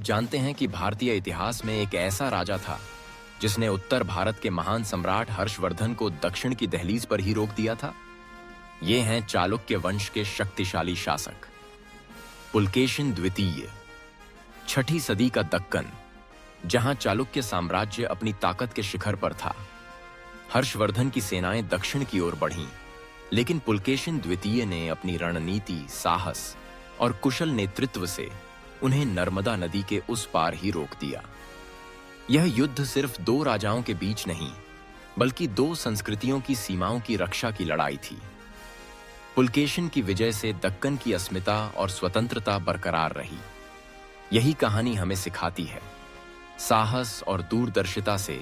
आप जानते हैं कि भारतीय इतिहास में एक ऐसा राजा था जिसने उत्तर भारत के महान सम्राट हर्षवर्धन को दक्षिण की दहलीज पर ही रोक दिया था। ये हैं चालुक्य वंश के शक्तिशाली शासक पुलकेशिन द्वितीय। 6ठी सदी का दक्कन, जहां चालुक्य साम्राज्य अपनी ताकत के शिखर पर था। हर्षवर्धन की सेनाएं दक्षिण की ओर बढ़ीं, लेकिन पुलकेशिन द्वितीय ने अपनी रणनीति, साहस और कुशल नेतृत्व से उन्हें नर्मदा नदी के उस पार ही रोक दिया। यह युद्ध सिर्फ 2 राजाओं के बीच नहीं, बल्कि 2 संस्कृतियों की सीमाओं की रक्षा की लड़ाई थी। पुलकेशिन की विजय से दक्कन की अस्मिता और स्वतंत्रता बरकरार रही। यही कहानी हमें सिखाती है, साहस और दूरदर्शिता से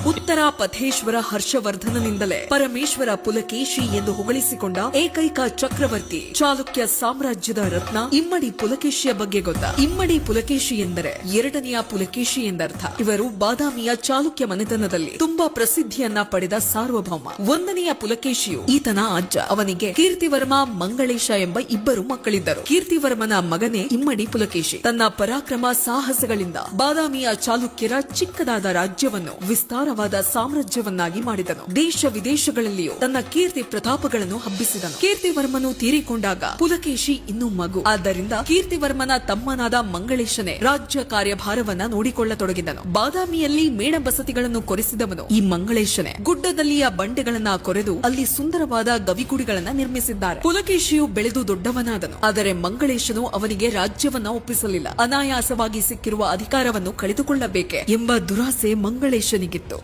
ಉತ್ತರ ಪಥೇಶ್ವರ ಹರ್ಷವರ್ಧನನಿಂದಲೇ ಪರಮೇಶ್ವರ ಪುಲಕೇಶಿ ಎಂದು ಹೊಗಳಿಸಿಕೊಂಡ ಏಕೈಕ ಚಕ್ರವರ್ತಿ ಚಾಲುಕ್ಯ ಸಾಮ್ರಾಜ್ಯದ ರತ್ನ ಇಮ್ಮಡಿ ಪುಲಕೇಶಿಯ ಬಗ್ಗೆ ಗೊತ್ತಾ? ಇಮ್ಮಡಿ ಪುಲಕೇಶಿ ಎಂದರೆ 2ನೆಯ ಪುಲಕೇಶಿ ಎಂದರ್ಥ. ಇವರು ಬಾದಾಮಿಯ ಚಾಲುಕ್ಯ ಮನೆತನದಲ್ಲಿ ತುಂಬಾ ಪ್ರಸಿದ್ಧಿಯನ್ನ ಪಡೆದ ಸಾರ್ವಭೌಮ. 1ನೆಯ ಪುಲಕೇಶಿಯು ಈತನ ಅಜ್ಜ. ಅವನಿಗೆ ಕೀರ್ತಿವರ್ಮ, ಮಂಗಳೇಶ ಎಂಬ 2 ಮಕ್ಕಳಿದ್ದರು. ಕೀರ್ತಿವರ್ಮನ ಮಗನೇ ಇಮ್ಮಡಿ ಪುಲಕೇಶಿ. ತನ್ನ ಪರಾಕ್ರಮ ಸಾಹಸಗಳಿಂದ ಬಾದಾಮಿಯ ಚಾಲುಕ್ಯರ ಚಿಕ್ಕದಾದ ರಾಜ್ಯವನ್ನು ವಿಸ್ತಾರವಾದ ಸಾಮ್ರಾಜ್ಯವನ್ನಾಗಿ ಮಾಡಿದನು. ದೇಶ ವಿದೇಶಗಳಲ್ಲಿಯೂ ತನ್ನ ಕೀರ್ತಿ ಪ್ರತಾಪಗಳನ್ನು ಹಬ್ಬಿಸಿದನು. ಕೀರ್ತಿವರ್ಮನು ತೀರಿಕೊಂಡಾಗ ಪುಲಕೇಶಿ ಇನ್ನೂ ಮಗು. ಆದ್ದರಿಂದ ಕೀರ್ತಿವರ್ಮನ ತಮ್ಮನಾದ ಮಂಗಳೇಶನೇ ರಾಜ್ಯ ಕಾರ್ಯಭಾರವನ್ನ ನೋಡಿಕೊಳ್ಳತೊಡಗಿದನು. ಬಾದಾಮಿಯಲ್ಲಿ ಮೇಣ ಬಸತಿಗಳನ್ನು ಕೊರೆಸಿದವನು ಈ ಮಂಗಳೇಶನೇ. ಗುಡ್ಡದಲ್ಲಿಯ ಬಂಡೆಗಳನ್ನ ಕೊರೆದು ಅಲ್ಲಿ ಸುಂದರವಾದ ಗವಿಗುಡಿಗಳನ್ನ ನಿರ್ಮಿಸಿದ್ದಾರೆ. ಪುಲಕೇಶಿಯು ಬೆಳೆದು ದೊಡ್ಡವನಾದನು. ಆದರೆ ಮಂಗಳೇಶನು ಅವನಿಗೆ ರಾಜ್ಯವನ್ನ ಒಪ್ಪಿಸಲಿಲ್ಲ. ಅನಾಯಾಸವಾಗಿ ಸಿಕ್ಕಿರುವ ಅಧಿಕಾರವನ್ನು ಕಳೆದುಕೊಳ್ಳಬೇಕೆ ಎಂಬ ದುರಾಸೆ ಮಂಗಳೇಶನಿಗಿತ್ತು.